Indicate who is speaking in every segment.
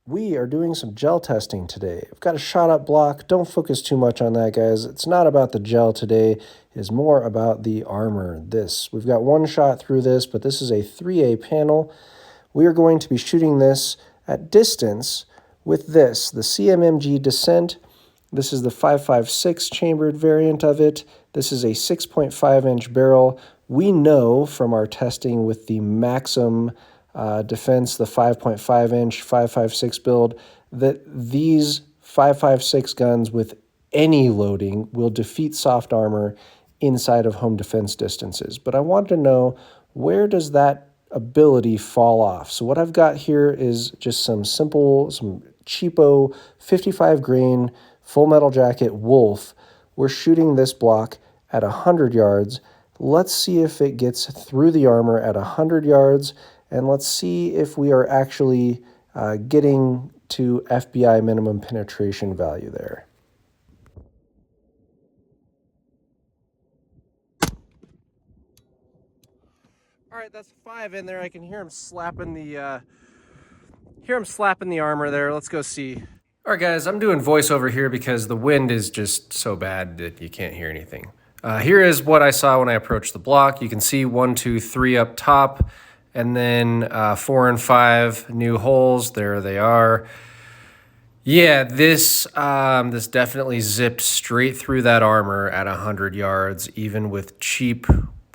Speaker 1: We are doing some gel testing today. I've got a shot up block. Don't focus too much on that, guys. It's not about the gel today. It's more about the armor. We've got one shot through this, but this is a 3A panel. We are going to be shooting this at distance with this, the CMMG Dissent. This is the 5.56 chambered variant of it. This is a 6.5-inch barrel. We know from our testing with the Maxim Defense, the 5.5-inch 5.56 build, that these 5.56 guns with any loading will defeat soft armor inside of home defense distances. But I wanted to know, where does that ability fall off? So what I've got here is just some cheapo 55 grain full metal jacket Wolf. We're shooting this block at 100 yards. Let's see if it gets through the armor at 100 yards, and let's see if we are actually getting to FBI minimum penetration value there. All right, that's 5 in there. I can hear him slapping the armor there. Let's go see. All right, guys, I'm doing voiceover here because the wind is just so bad that you can't hear anything. Here is what I saw when I approached the block. You can see 1, 2, 3 up top, and then 4 and 5 new holes. There they are. Yeah, this definitely zipped straight through that armor at 100 yards, even with cheap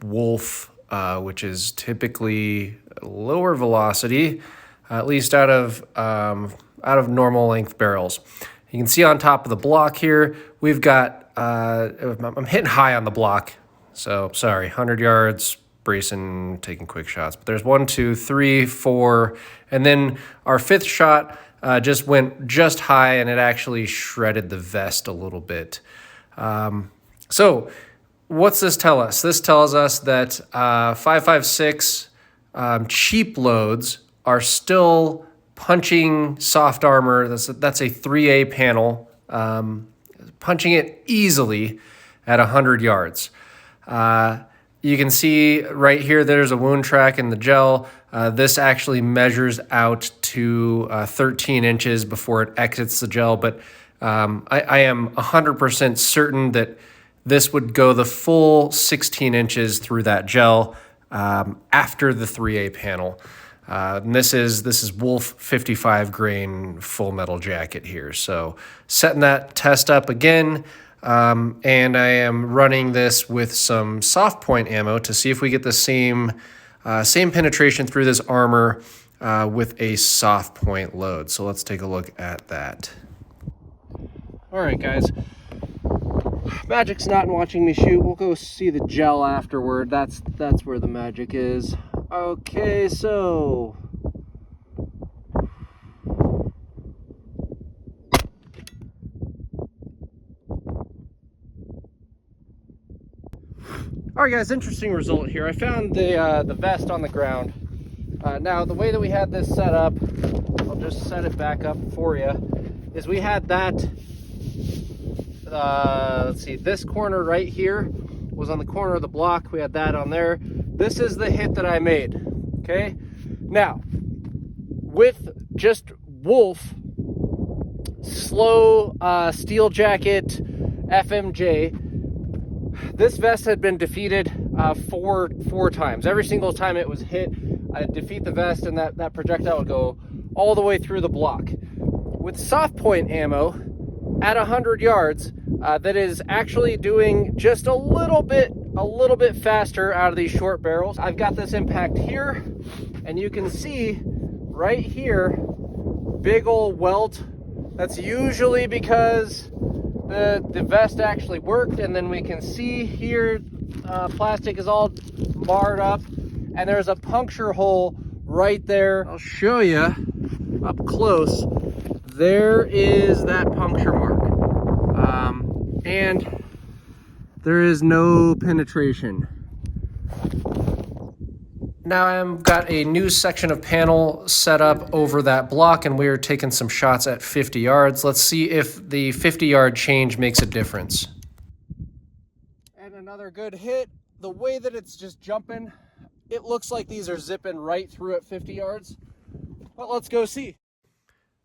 Speaker 1: Wolf, which is typically lower velocity, at least out of normal length barrels. You can see on top of the block here, we've got, I'm hitting high on the block. So sorry, 100 yards, bracing, taking quick shots. But there's 1, 2, 3, 4, and then our 5th shot just went just high, and it actually shredded the vest a little bit. So what's this tell us? This tells us that 5.56 cheap loads are still punching soft armor. That's a 3A panel, punching it easily at 100 yards. You can see right here, there's a wound track in the gel. This actually measures out to 13 inches before it exits the gel, but I am 100% certain that this would go the full 16 inches through that gel after the 3A panel. And this is Wolf 55 grain full metal jacket here. So setting that test up again, and I am running this with some soft point ammo to see if we get the same penetration through this armor with a soft point load. So let's take a look at that. All right, guys. Magic's not in watching me shoot. We'll go see the gel afterward. That's where the magic is. Okay, so all right, guys, interesting result here. I found the vest on the ground. Now, the way that we had this set up, I'll just set it back up for you, is we had that, let's see, this corner right here was on the corner of the block. We had that on there. This is the hit that I made, okay? Now, with just Wolf, slow steel jacket FMJ, this vest had been defeated four times. Every single time it was hit, I'd defeat the vest, and that projectile would go all the way through the block. With soft point ammo at 100 yards, that is actually doing just a little bit faster out of these short barrels. I've got this impact here, and you can see right here, big old welt. That's usually because the vest actually worked, and then we can see here plastic is all marred up, and there's a puncture hole right there. I'll show you up close. There is that puncture mark, and there is no penetration. Now I've got a new section of panel set up over that block, and we're taking some shots at 50 yards. Let's see if the 50-yard change makes a difference. And another good hit. The way that it's just jumping, it looks like these are zipping right through at 50 yards. But let's go see.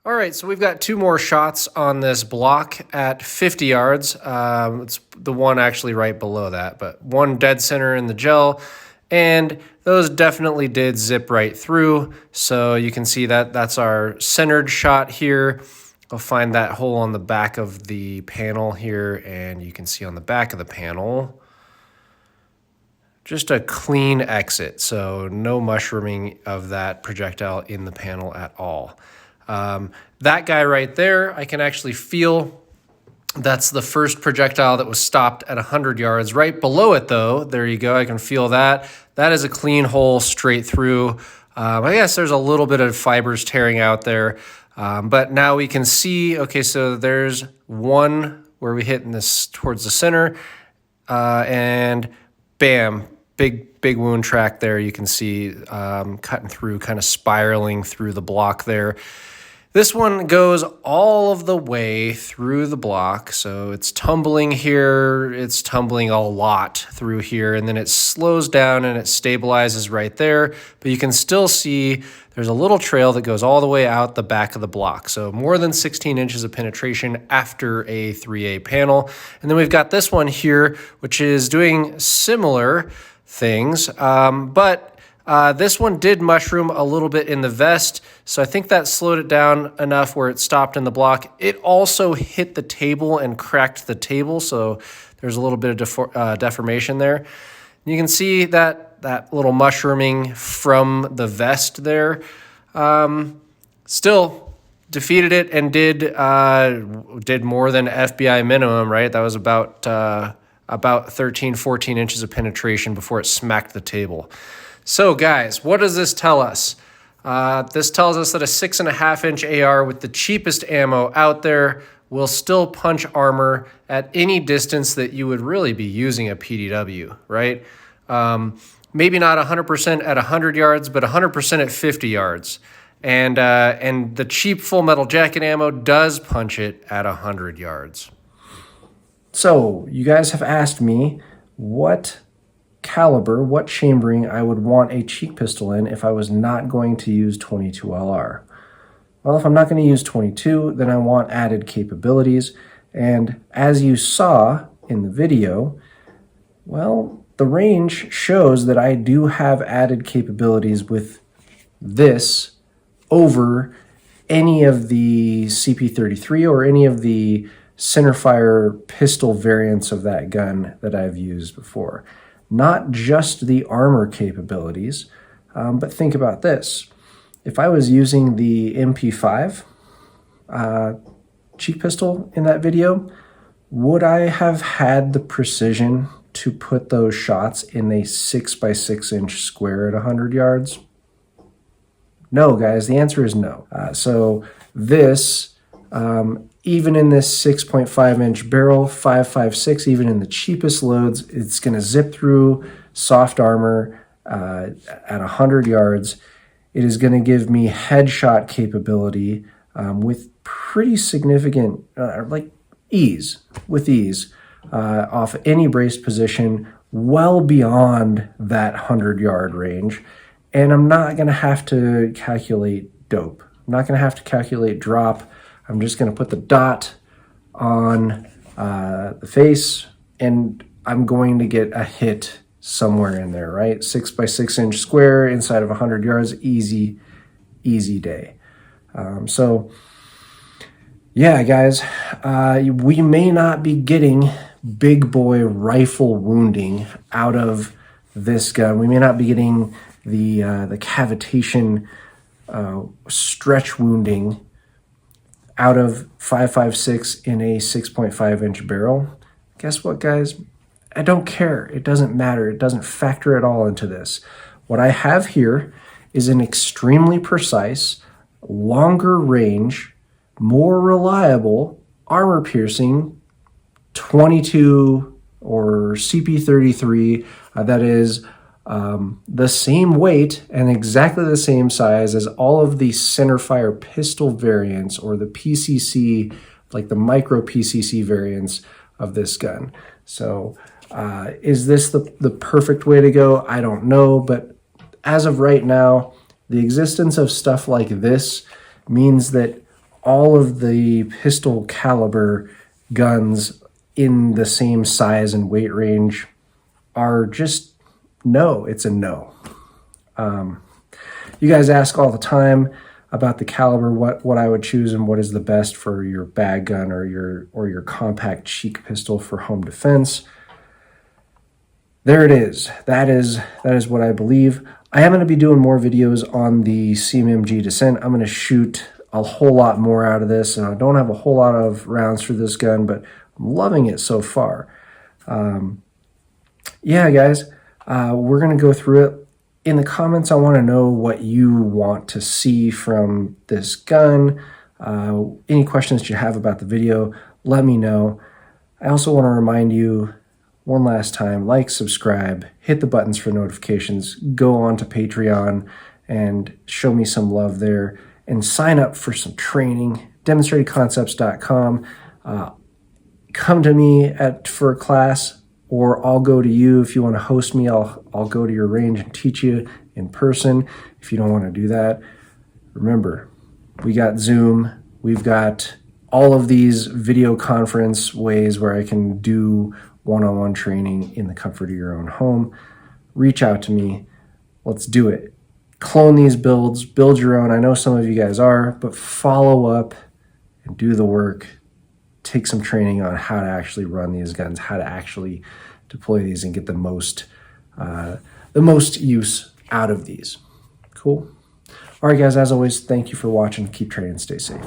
Speaker 1: All right, so we've got 2 more shots on this block at 50 yards. It's the one actually right below that, but one dead center in the gel, and those definitely did zip right through. So you can see that that's our centered shot here. I'll find that hole on the back of the panel here, and you can see on the back of the panel, just a clean exit. So no mushrooming of that projectile in the panel at all. That guy right there, I can actually feel that's the first projectile that was stopped at 100 yards. Right below it, though, there you go. I can feel that. That is a clean hole straight through. I guess there's a little bit of fibers tearing out there. But now we can see, okay, so there's one where we hit in this towards the center. And bam, big wound track there. You can see cutting through, kind of spiraling through the block there. This one goes all of the way through the block, so it's tumbling here, it's tumbling a lot through here, and then it slows down and it stabilizes right there, but you can still see there's a little trail that goes all the way out the back of the block, so more than 16 inches of penetration after a 3A panel. And then we've got this one here, which is doing similar things, but this one did mushroom a little bit in the vest, so I think that slowed it down enough where it stopped in the block. It also hit the table and cracked the table, so there's a little bit of deformation there. You can see that little mushrooming from the vest there. Still defeated it and did more than FBI minimum, right? That was about 13, 14 inches of penetration before it smacked the table. So guys, what does this tell us? This tells us that a 6.5-inch AR with the cheapest ammo out there will still punch armor at any distance that you would really be using a PDW, right? Maybe not 100% at 100 yards, but 100% at 50 yards. And the cheap full metal jacket ammo does punch it at 100 yards.
Speaker 2: So you guys have asked me what caliber, what chambering I would want a cheek pistol in if I was not going to use 22 LR. Well, if I'm not going to use 22, then I want added capabilities. And as you saw in the video, well, the range shows that I do have added capabilities with this over any of the CP33 or any of the centerfire pistol variants of that gun that I've used before. Not just the armor capabilities, but think about this. If I was using the MP5 cheek pistol in that video, would I have had the precision to put those shots in a 6x6 inch square at 100 yards? No, guys, the answer is no. So this, even in this 6.5 inch barrel, 5.56, even in the cheapest loads, it's going to zip through soft armor at 100 yards. It is going to give me headshot capability with pretty significant, ease, off any brace position, well beyond that 100-yard range. And I'm not going to have to calculate dope. I'm not going to have to calculate drop. I'm just going to put the dot on the face, and I'm going to get a hit somewhere in there, right? 6x6 inch square inside of 100 yards, easy day. So yeah, guys, we may not be getting big boy rifle wounding out of this gun. We may not be getting the cavitation stretch wounding out of 5.56 in a 6.5 inch barrel. Guess what, guys? I don't care. It doesn't matter. It doesn't factor at all into this. What I have here is an extremely precise, longer range, more reliable, armor-piercing 22 or CP33 that is the same weight and exactly the same size as all of the centerfire pistol variants or the PCC, like the micro PCC variants of this gun. So is this the perfect way to go? I don't know, but as of right now, the existence of stuff like this means that all of the pistol caliber guns in the same size and weight range are just no. It's a no. You guys ask all the time about the caliber, what I would choose and what is the best for your bag gun or your compact cheek pistol for home defense. There it is. That is what I believe. I am going to be doing more videos on the CMMG Dissent. I'm going to shoot a whole lot more out of this, and I don't have a whole lot of rounds for this gun, but I'm loving it so far. Yeah, guys, we're going to go through it. In the comments, I want to know what you want to see from this gun. Any questions you have about the video, let me know. I also want to remind you one last time, like, subscribe, hit the buttons for notifications, go on to Patreon and show me some love there, and sign up for some training, demonstratedconcepts.com. Come to me for a class, or I'll go to you. If you want to host me, I'll go to your range and teach you in person. If you don't want to do that, remember, we got Zoom, we've got all of these video conference ways where I can do one-on-one training in the comfort of your own home. Reach out to me. Let's do it. Clone these builds, build your own. I know some of you guys are, but follow up and do the work. Take some training on how to actually run these guns, how to actually deploy these and get the most use out of these. Cool. All right, guys, as always, thank you for watching. Keep training. Stay safe.